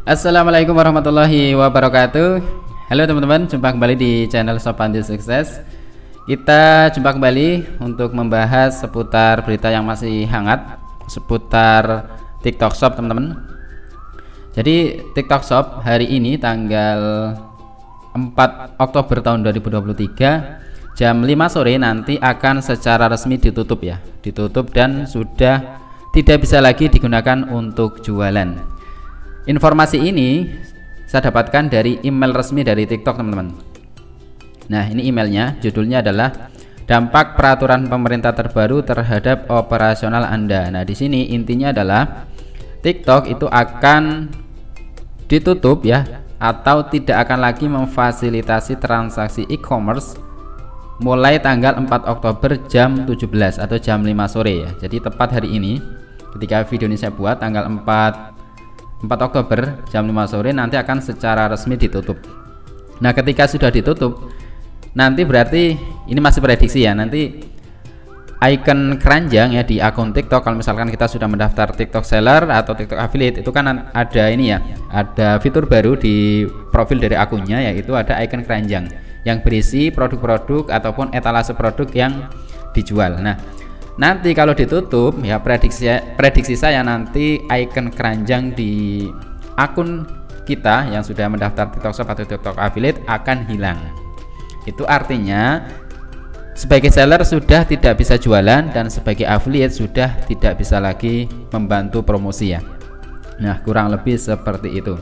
Assalamualaikum warahmatullahi wabarakatuh. Halo teman-teman, jumpa kembali di channel Sopan di Sukses. Kita jumpa kembali untuk membahas seputar berita yang masih hangat seputar TikTok Shop, teman-teman. Jadi TikTok Shop hari ini tanggal 4 Oktober tahun 2023 jam 5 sore nanti akan secara resmi ditutup ya. Ditutup dan sudah tidak bisa lagi digunakan untuk jualan. Informasi ini saya dapatkan dari email resmi dari TikTok, teman-teman. Nah, ini emailnya, judulnya adalah dampak peraturan pemerintah terbaru terhadap operasional Anda. Nah, di sini intinya adalah TikTok itu akan ditutup ya, atau tidak akan lagi memfasilitasi transaksi e-commerce mulai tanggal 4 Oktober jam 17 atau jam 5 sore ya. Jadi tepat hari ini ketika video ini saya buat tanggal 4 Oktober jam 5 sore nanti akan secara resmi ditutup. Nah, ketika sudah ditutup nanti berarti ini masih prediksi ya, nanti icon keranjang ya di akun TikTok, kalau misalkan kita sudah mendaftar TikTok seller atau TikTok affiliate, itu kan ada ini ya, ada fitur baru di profil dari akunnya, yaitu ada icon keranjang yang berisi produk-produk ataupun etalase produk yang dijual. Nah, nanti kalau ditutup ya, prediksi saya nanti icon keranjang di akun kita yang sudah mendaftar TikTok Shop atau TikTok affiliate akan hilang. Itu artinya sebagai seller sudah tidak bisa jualan dan sebagai affiliate sudah tidak bisa lagi membantu promosi ya. Nah, kurang lebih seperti itu.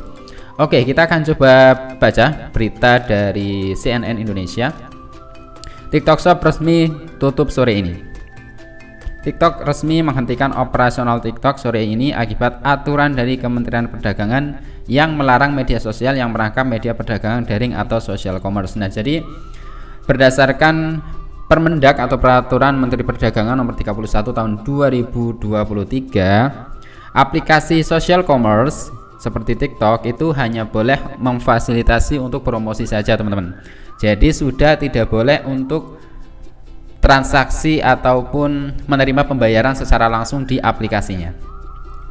Oke, kita akan coba baca berita dari CNN Indonesia. TikTok Shop resmi tutup sore ini. TikTok resmi menghentikan operasional TikTok sore ini akibat aturan dari Kementerian Perdagangan yang melarang media sosial yang merangkap media perdagangan daring atau social commerce. Nah, jadi berdasarkan Permendak atau Peraturan Menteri Perdagangan Nomor 31 Tahun 2023, aplikasi social commerce seperti TikTok itu hanya boleh memfasilitasi untuk promosi saja, teman-teman. Jadi sudah tidak boleh untuk transaksi ataupun menerima pembayaran secara langsung di aplikasinya.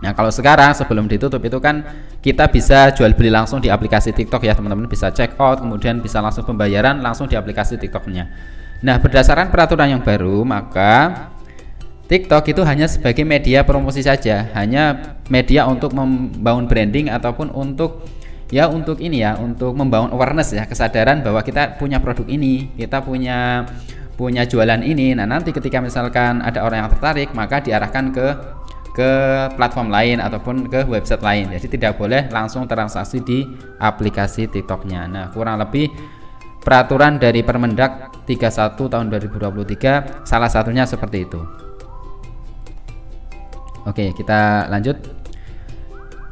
Nah, kalau sekarang sebelum ditutup itu kan kita bisa jual beli langsung di aplikasi TikTok ya, teman-teman, bisa check out kemudian bisa langsung pembayaran langsung di aplikasi TikToknya. Nah, berdasarkan peraturan yang baru, maka TikTok itu hanya sebagai media promosi saja, hanya media untuk membangun branding ataupun untuk ini ya, untuk membangun awareness ya, kesadaran bahwa kita punya produk ini, kita punya jualan ini. Nah, nanti ketika misalkan ada orang yang tertarik, maka diarahkan ke platform lain ataupun ke website lain. Jadi tidak boleh langsung transaksi di aplikasi TikToknya. Nah, kurang lebih peraturan dari Permendak 31 tahun 2023 salah satunya seperti itu. Oke, kita lanjut.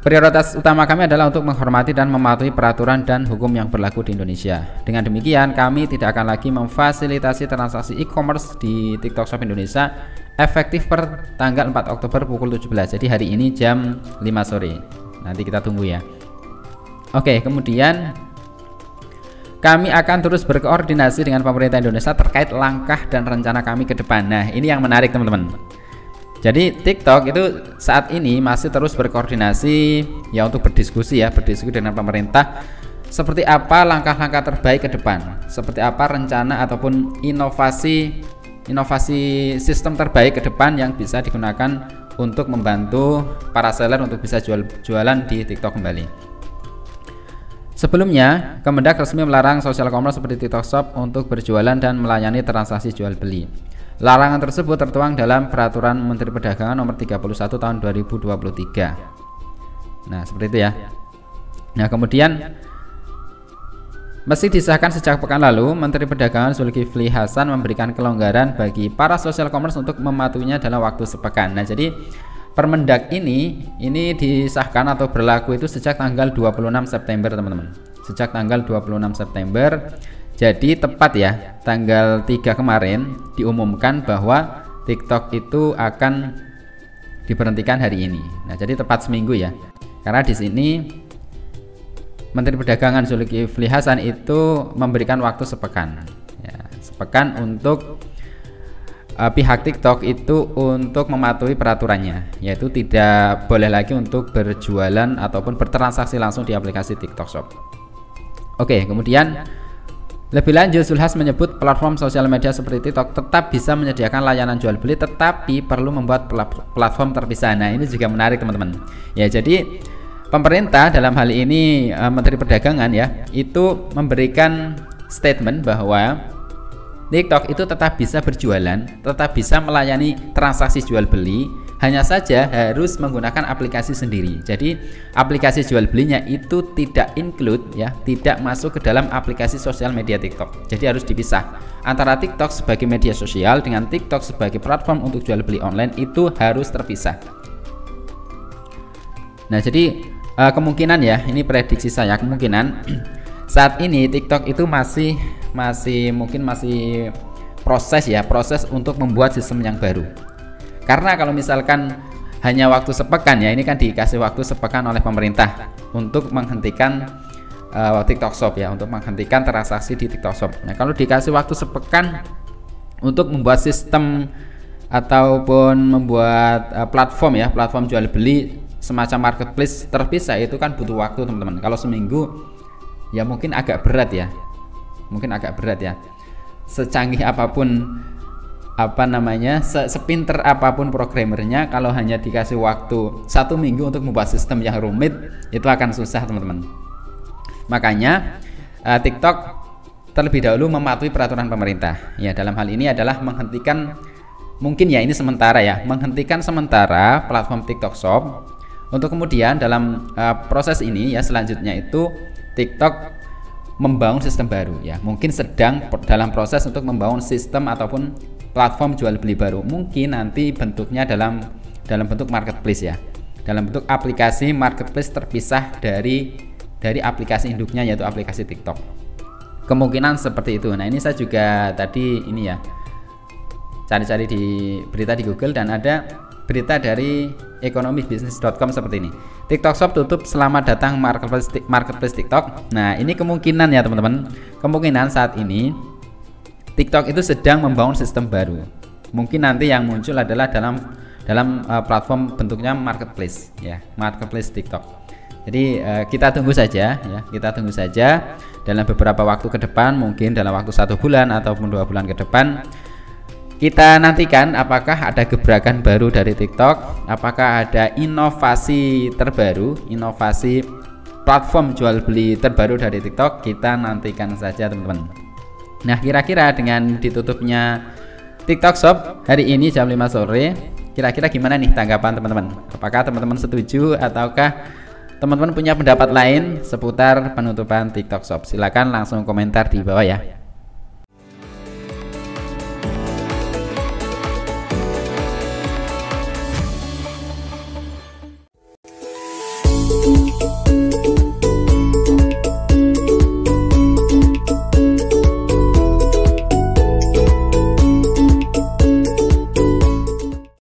Prioritas utama kami adalah untuk menghormati dan mematuhi peraturan dan hukum yang berlaku di Indonesia. Dengan demikian, kami tidak akan lagi memfasilitasi transaksi e-commerce di TikTok Shop Indonesia efektif per tanggal 4 Oktober pukul 17. Jadi hari ini jam 5 sore. Nanti kita tunggu ya. Oke, kemudian kami akan terus berkoordinasi dengan pemerintah Indonesia terkait langkah dan rencana kami ke depan. Nah, ini yang menarik, teman-teman. Jadi TikTok itu saat ini masih terus berkoordinasi ya untuk berdiskusi dengan pemerintah seperti apa langkah-langkah terbaik ke depan, seperti apa rencana ataupun inovasi sistem terbaik ke depan yang bisa digunakan untuk membantu para seller untuk bisa jualan di TikTok kembali. Sebelumnya, Kemendak resmi melarang social commerce seperti TikTok Shop untuk berjualan dan melayani transaksi jual beli. Larangan tersebut tertuang dalam Peraturan Menteri Perdagangan Nomor 31 Tahun 2023. Nah, seperti itu ya. Nah, kemudian meski disahkan sejak pekan lalu, Menteri Perdagangan Zulkifli Hasan memberikan kelonggaran bagi para social commerce untuk mematuhinya dalam waktu sepekan. Nah, jadi Permendak ini disahkan atau berlaku itu sejak tanggal 26 September, teman-teman. Sejak tanggal 26 September. Jadi tepat ya, tanggal 3 kemarin diumumkan bahwa TikTok itu akan diberhentikan hari ini. Nah, jadi tepat seminggu ya. Karena di sini Menteri Perdagangan Zulkifli Hasan itu memberikan waktu sepekan. Ya, sepekan untuk pihak TikTok itu untuk mematuhi peraturannya, yaitu tidak boleh lagi untuk berjualan ataupun bertransaksi langsung di aplikasi TikTok Shop. Oke, kemudian lebih lanjut Zulhas menyebut platform sosial media seperti TikTok tetap bisa menyediakan layanan jual beli, tetapi perlu membuat platform terpisah. Nah, ini juga menarik teman-teman. Ya, jadi pemerintah dalam hal ini Menteri Perdagangan ya, itu memberikan statement bahwa TikTok itu tetap bisa berjualan, tetap bisa melayani transaksi jual beli, hanya saja harus menggunakan aplikasi sendiri. Jadi aplikasi jual belinya itu tidak include ya, tidak masuk ke dalam aplikasi sosial media TikTok. Jadi harus dipisah antara TikTok sebagai media sosial dengan TikTok sebagai platform untuk jual beli online, itu harus terpisah. Nah, jadi kemungkinan ya, ini prediksi saya, kemungkinan saat ini TikTok itu masih proses untuk membuat sistem yang baru. Karena kalau misalkan hanya waktu sepekan ya, ini kan dikasih waktu sepekan oleh pemerintah untuk menghentikan TikTok Shop ya, untuk menghentikan transaksi di TikTok Shop. Nah, kalau dikasih waktu sepekan untuk membuat sistem ataupun membuat platform ya, platform jual beli semacam marketplace terpisah, itu kan butuh waktu teman-teman. Kalau seminggu ya mungkin agak berat ya, secanggih apapun sepinter apapun programmernya, kalau hanya dikasih waktu 1 minggu untuk membuat sistem yang rumit, itu akan susah teman-teman. Makanya TikTok terlebih dahulu mematuhi peraturan pemerintah ya, dalam hal ini adalah menghentikan, mungkin ya ini sementara ya, menghentikan sementara platform TikTok Shop, untuk kemudian dalam proses ini ya, selanjutnya itu TikTok membangun sistem baru ya, mungkin sedang dalam proses untuk membangun sistem ataupun platform jual beli baru, mungkin nanti bentuknya dalam bentuk marketplace ya, dalam bentuk aplikasi marketplace terpisah dari aplikasi induknya, yaitu aplikasi TikTok. Kemungkinan seperti itu. Nah, ini saya juga tadi ini ya, cari-cari di berita di Google, dan ada berita dari ekonomibisnis.com seperti ini. TikTok Shop tutup, selamat datang marketplace TikTok. Nah, ini kemungkinan ya teman-teman. Kemungkinan saat ini TikTok itu sedang membangun sistem baru. Mungkin nanti yang muncul adalah dalam platform bentuknya marketplace ya, marketplace TikTok. Jadi kita tunggu saja ya, dalam beberapa waktu ke depan, mungkin dalam waktu 1 bulan ataupun 2 bulan ke depan, kita nantikan apakah ada gebrakan baru dari TikTok, apakah ada inovasi terbaru, inovasi platform jual beli terbaru dari TikTok. Kita nantikan saja teman-teman. Nah, kira-kira dengan ditutupnya TikTok Shop hari ini jam 5 sore, kira-kira gimana nih tanggapan teman-teman? Apakah teman-teman setuju ataukah teman-teman punya pendapat lain seputar penutupan TikTok Shop? Silakan langsung komentar di bawah ya.